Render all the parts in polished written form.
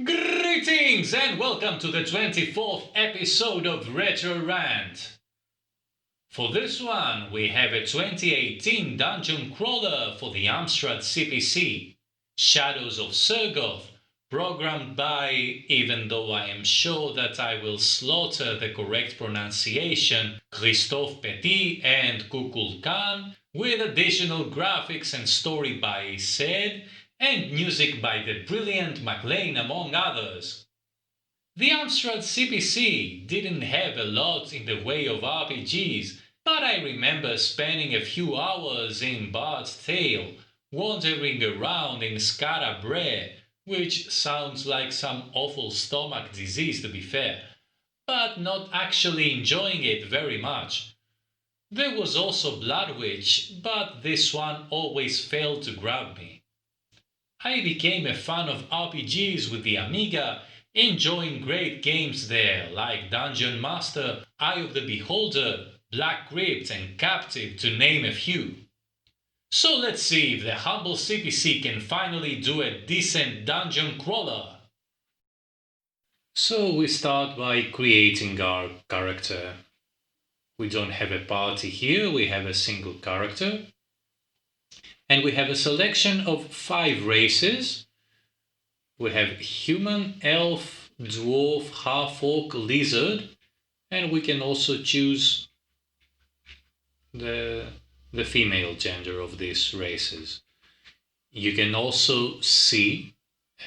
Greetings and welcome to the 24th episode of Retro Rant. For this one, we have a 2018 dungeon crawler for the Amstrad CPC, Shadows of Sergoth, programmed by, even though I am sure that I will slaughter the correct pronunciation, Christophe Petit and Kukul Khan, with additional graphics and story by Sed, and music by the brilliant MacLean among others. The Amstrad CPC didn't have a lot in the way of RPGs, but I remember spending a few hours in Bard's Tale, wandering around in Skara which sounds like some awful stomach disease to be fair, but not actually enjoying it very much. There was also Blood Witch, but this one always failed to grab me. I became a fan of RPGs with the Amiga, enjoying great games there like Dungeon Master, Eye of the Beholder, Black Crypt, and Captive, to name a few. So let's see if the humble CPC can finally do a decent dungeon crawler. So we start by creating our character. We don't have a party here, we have a single character. And we have a selection of 5 races. We have human, elf, dwarf, half-orc, lizard, and we can also choose the female gender of these races. You can also see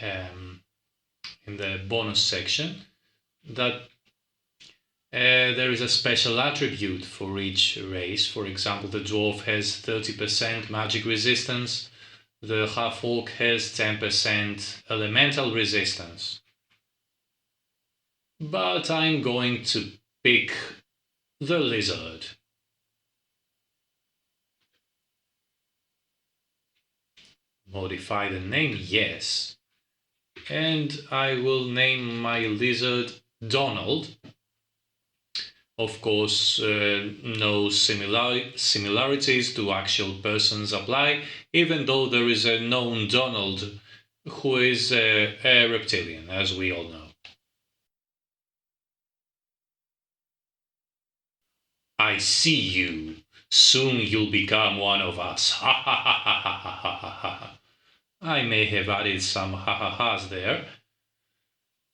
in the bonus section that there is a special attribute for each race. For example, the dwarf has 30% magic resistance, the half-orc has 10% elemental resistance. But I'm going to pick the lizard. Modify the name, yes. And I will name my lizard Donald. Of course, no similarities to actual persons apply, even though there is a known Donald who is a reptilian, as we all know. I see you. Soon you'll become one of us. Ha ha ha ha ha ha ha ha. I may have added some ha ha ha's there.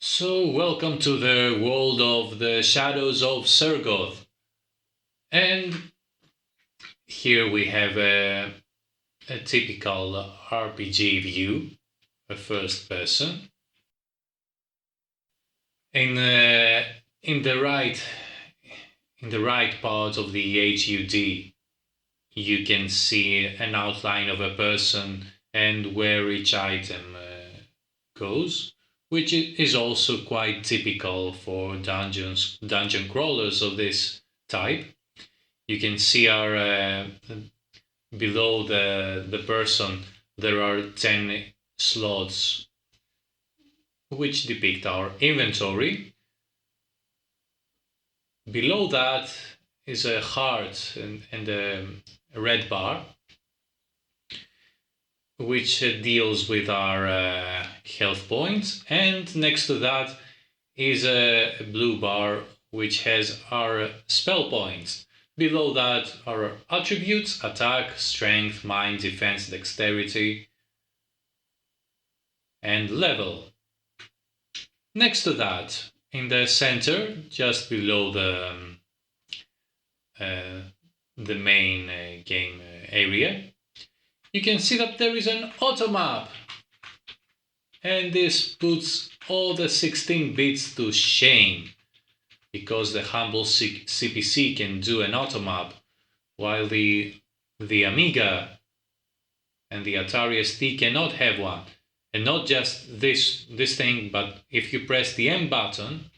So, welcome to the world of the Shadows of Sergoth. And here we have a typical RPG view, a first person. In the right part of the HUD, you can see an outline of a person and where each item goes, which is also quite typical for dungeon crawlers of this type. You can see our below the person there are 10 slots which depict our inventory. Below that is a heart and a red bar, which deals with our health points, and next to that is a blue bar which has our spell points. Below that are attributes: attack, strength, mind, defense, dexterity, and level. Next to that, in the center, just below the main game area, you can see that there is an auto map, and this puts all the 16 bits to shame, because the humble CPC can do an auto map, while the Amiga and the Atari ST cannot have one. And not just this thing, but if you press the M button,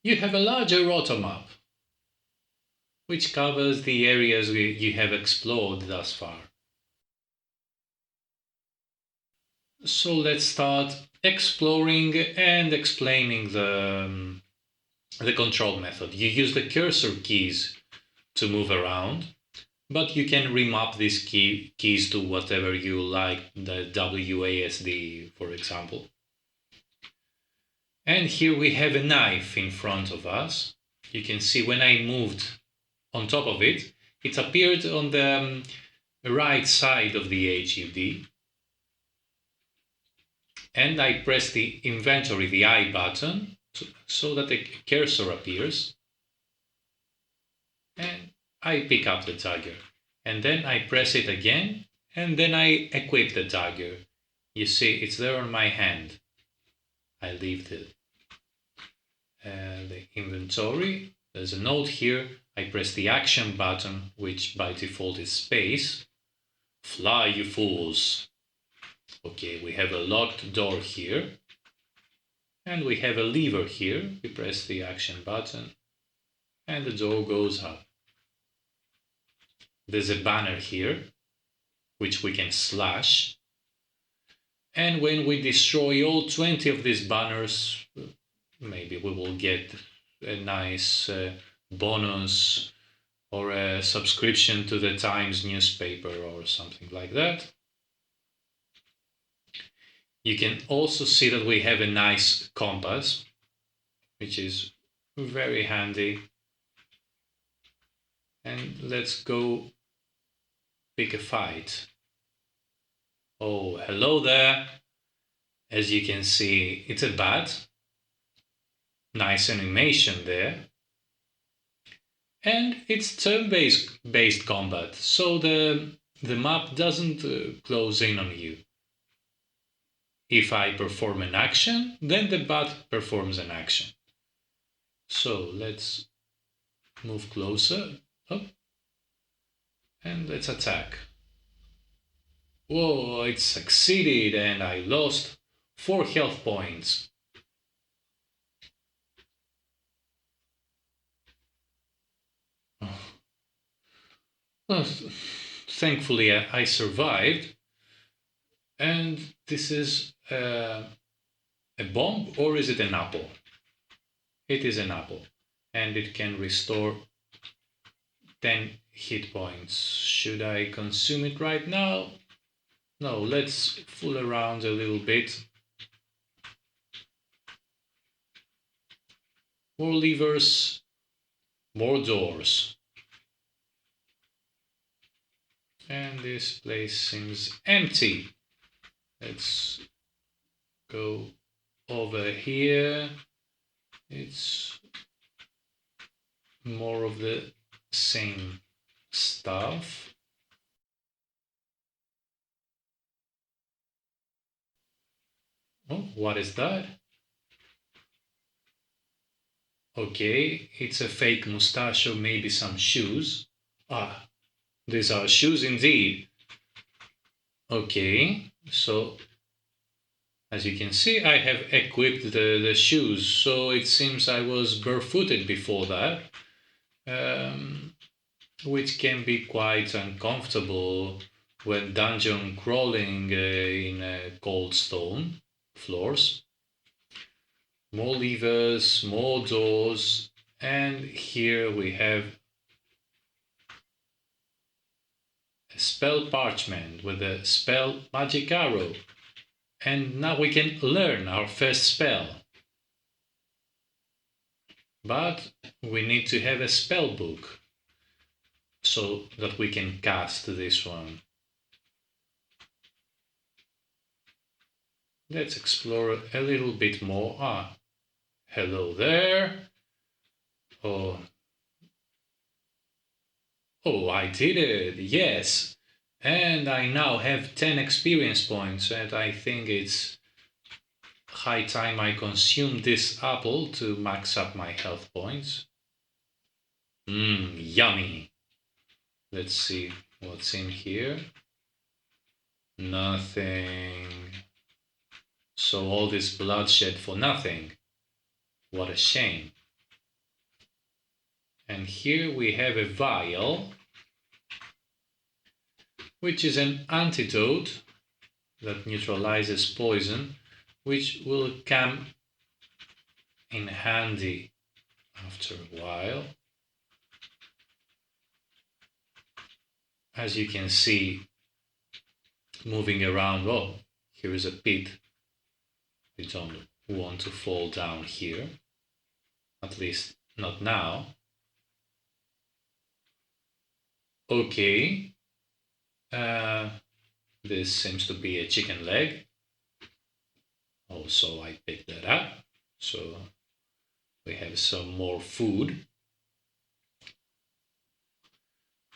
you have a larger auto map, which covers the areas you have explored thus far. So let's start exploring and explaining the control method. You use the cursor keys to move around, but you can remap these keys to whatever you like, the WASD, for example. And here we have a knife in front of us. You can see when I moved on top of it, it appeared on the right side of the HUD. And I press the inventory, the I button, so that the cursor appears. And I pick up the dagger. And then I press it again, and then I equip the dagger. You see, it's there on my hand. I leave the inventory. There's a note here. I press the action button, which by default is space. Fly, you fools. Okay, we have a locked door here. And we have a lever here. We press the action button and the door goes up. There's a banner here, which we can slash. And when we destroy all 20 of these banners, maybe we will get a nice bonus or a subscription to the Times newspaper or something like that. You can also see that we have a nice compass, which is very handy. And let's go pick a fight. Oh, hello there. As you can see, it's a bat. Nice animation there. And it's turn-based combat, so the map doesn't close in on you. If I perform an action, then the bat performs an action. So let's move closer. Up. And let's attack. Whoa, it succeeded and I lost 4 health points. Well, thankfully I survived. And this is a bomb, or is it an apple? It is an apple. And it can restore 10 hit points. Should I consume it right now? No, let's fool around a little bit. More levers, more doors. And this place seems empty. Let's go over here. It's more of the same stuff. Oh, what is that? Okay, it's a fake mustache or maybe some shoes. Ah, these are shoes indeed. Okay, so as you can see, I have equipped the shoes, so it seems I was barefooted before that, which can be quite uncomfortable when dungeon crawling in cold stone floors. More levers, more doors, and here we have a spell parchment with a spell magic arrow. And now we can learn our first spell. But we need to have a spell book so that we can cast this one. Let's explore a little bit more. Ah, hello there. Oh, I did it, yes. And I now have 10 experience points, and I think it's high time I consume this apple to max up my health points. Yummy. Let's see what's in here. Nothing. So all this bloodshed for nothing. What a shame. And here we have a vial, which is an antidote that neutralizes poison, which will come in handy after a while. as you can see, moving around. Oh, here is a pit. We don't want to fall down here, at least not now. Okay, this seems to be a chicken leg. Also, I picked that up, so we have some more food.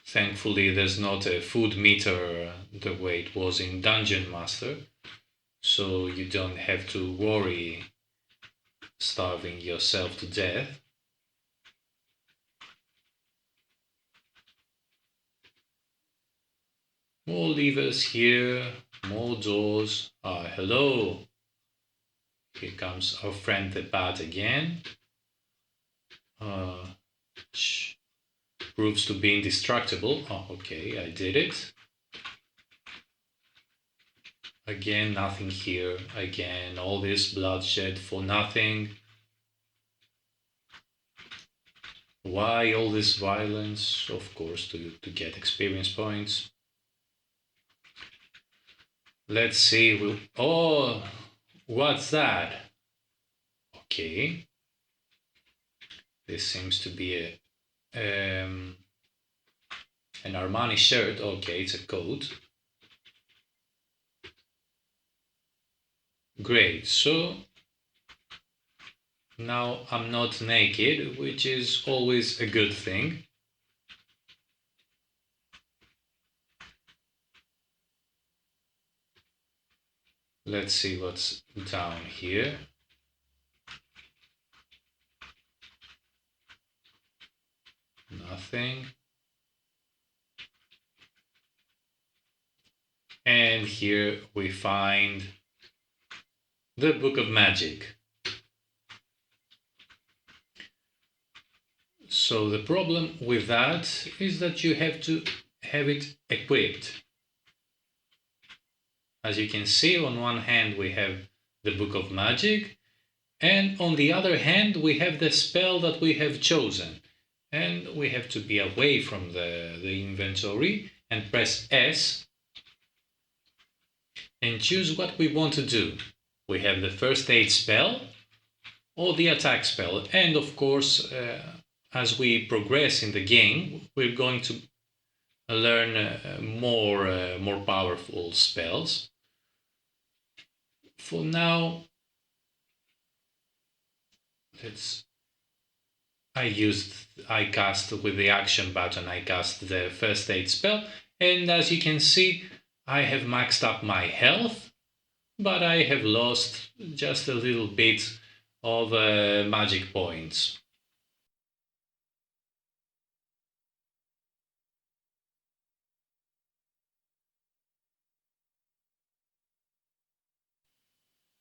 Thankfully, there's not a food meter the way it was in Dungeon Master, so you don't have to worry starving yourself to death. More levers here, more doors. Ah, hello. Here comes our friend the bat again. Proves to be indestructible. Oh, okay, I did it. Again, nothing here. Again, all this bloodshed for nothing. Why all this violence? Of course, to get experience points. Let's see. Oh, what's that? Okay. This seems to be an Armani shirt. Okay, it's a coat. Great. So now I'm not naked, which is always a good thing. Let's see what's down here. Nothing. And here we find the Book of Magic. So the problem with that is that you have to have it equipped. As you can see, on one hand we have the Book of Magic, and on the other hand we have the spell that we have chosen. And we have to be away from the inventory and press S and choose what we want to do. We have the first aid spell or the attack spell, and of course as we progress in the game we're going to learn more powerful spells. For now, I cast with the action button, I cast the first aid spell, and as you can see I have maxed up my health, but I have lost just a little bit of magic points.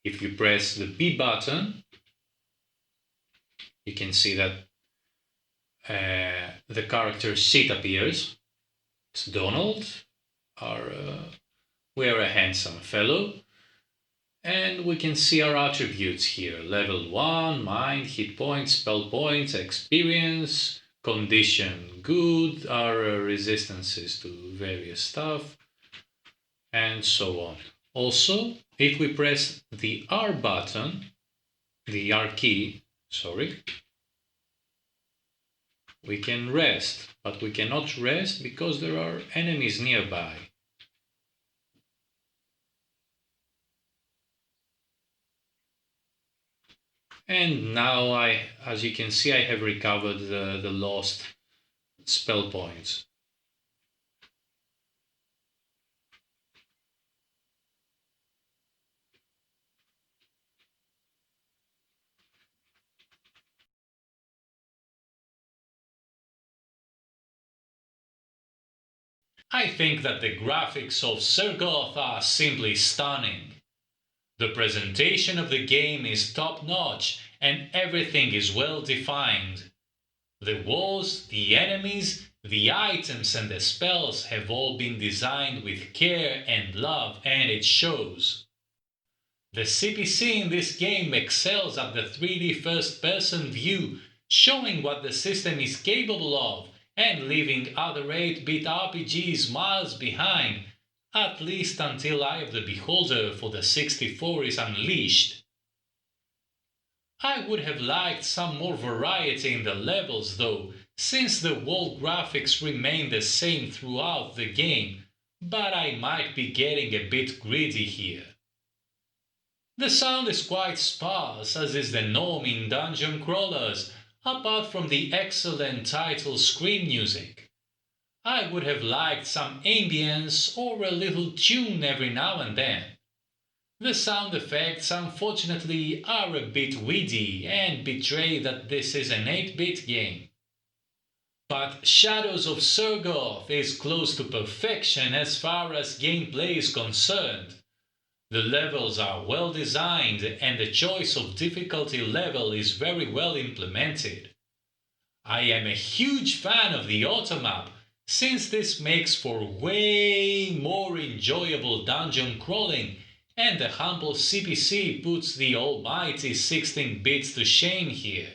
If you press the B button, you can see that the character sheet appears. It's Donald, we're a handsome fellow, and we can see our attributes here. Level 1, mind, hit points, spell points, experience, condition good, our resistances to various stuff, and so on. Also, if we press the R button, the R key, sorry, we can rest, but we cannot rest because there are enemies nearby. And now as you can see, I have recovered the lost spell points. I think that the graphics of Sergoth are simply stunning. The presentation of the game is top-notch and everything is well defined. The walls, the enemies, the items and the spells have all been designed with care and love, and it shows. The CPC in this game excels at the 3D first-person view, showing what the system is capable of and leaving other 8-bit RPGs miles behind, at least until Eye of the Beholder for the 64 is unleashed. I would have liked some more variety in the levels though, since the wall graphics remain the same throughout the game, but I might be getting a bit greedy here. The sound is quite sparse, as is the norm in dungeon crawlers, apart from the excellent title screen music. I would have liked some ambience or a little tune every now and then. The sound effects unfortunately are a bit weedy and betray that this is an 8-bit game. But Shadows of Sergoth is close to perfection as far as gameplay is concerned. The levels are well designed and the choice of difficulty level is very well implemented. I am a huge fan of the automap, since this makes for way more enjoyable dungeon crawling, and the humble CPC puts the almighty 16 bits to shame here.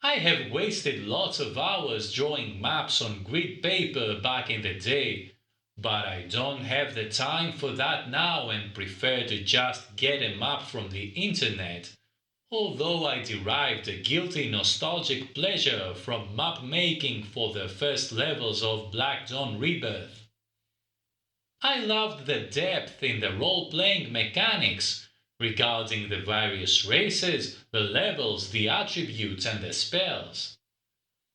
I have wasted lots of hours drawing maps on grid paper back in the day, but I don't have the time for that now and prefer to just get a map from the internet, although I derived a guilty nostalgic pleasure from map making for the first levels of Black Dawn Rebirth. I loved the depth in the role-playing mechanics regarding the various races, the levels, the attributes and the spells.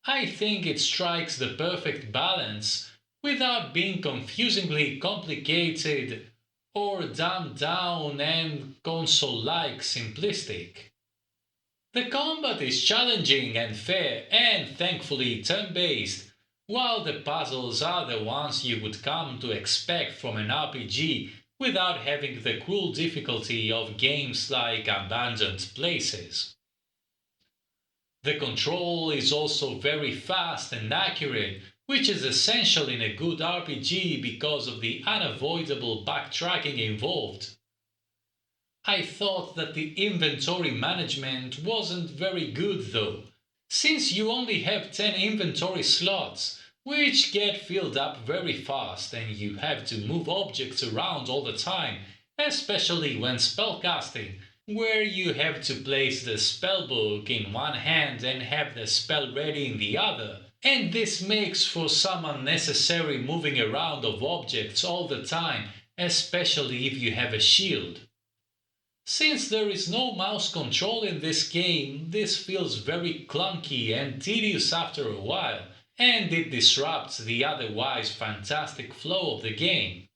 I think it strikes the perfect balance without being confusingly complicated or dumbed down and console-like simplistic. The combat is challenging and fair and thankfully turn-based, while the puzzles are the ones you would come to expect from an RPG without having the cruel difficulty of games like Abandoned Places. The control is also very fast and accurate, which is essential in a good RPG because of the unavoidable backtracking involved. I thought that the inventory management wasn't very good though, since you only have 10 inventory slots, which get filled up very fast and you have to move objects around all the time, especially when spellcasting, where you have to place the spellbook in one hand and have the spell ready in the other, and this makes for some unnecessary moving around of objects all the time, especially if you have a shield. Since there is no mouse control in this game, this feels very clunky and tedious after a while, and it disrupts the otherwise fantastic flow of the game.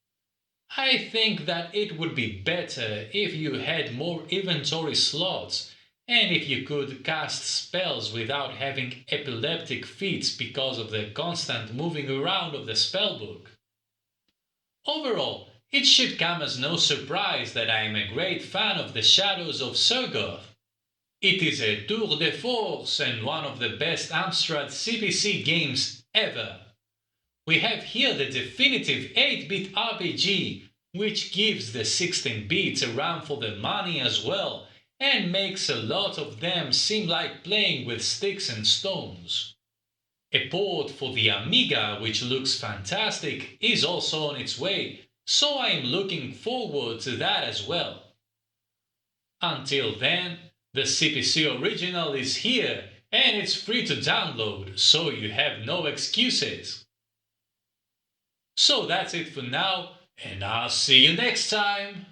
I think that it would be better if you had more inventory slots, and if you could cast spells without having epileptic fits because of the constant moving around of the spellbook. Overall, it should come as no surprise that I am a great fan of the Shadows of Sergoth. It is a tour de force and one of the best Amstrad CPC games ever. We have here the definitive 8-bit RPG, which gives the 16 bits a run for the money as well, and makes a lot of them seem like playing with sticks and stones. A port for the Amiga, which looks fantastic, is also on its way, so I am looking forward to that as well. Until then, the CPC original is here and it's free to download, so you have no excuses. So that's it for now, and I'll see you next time.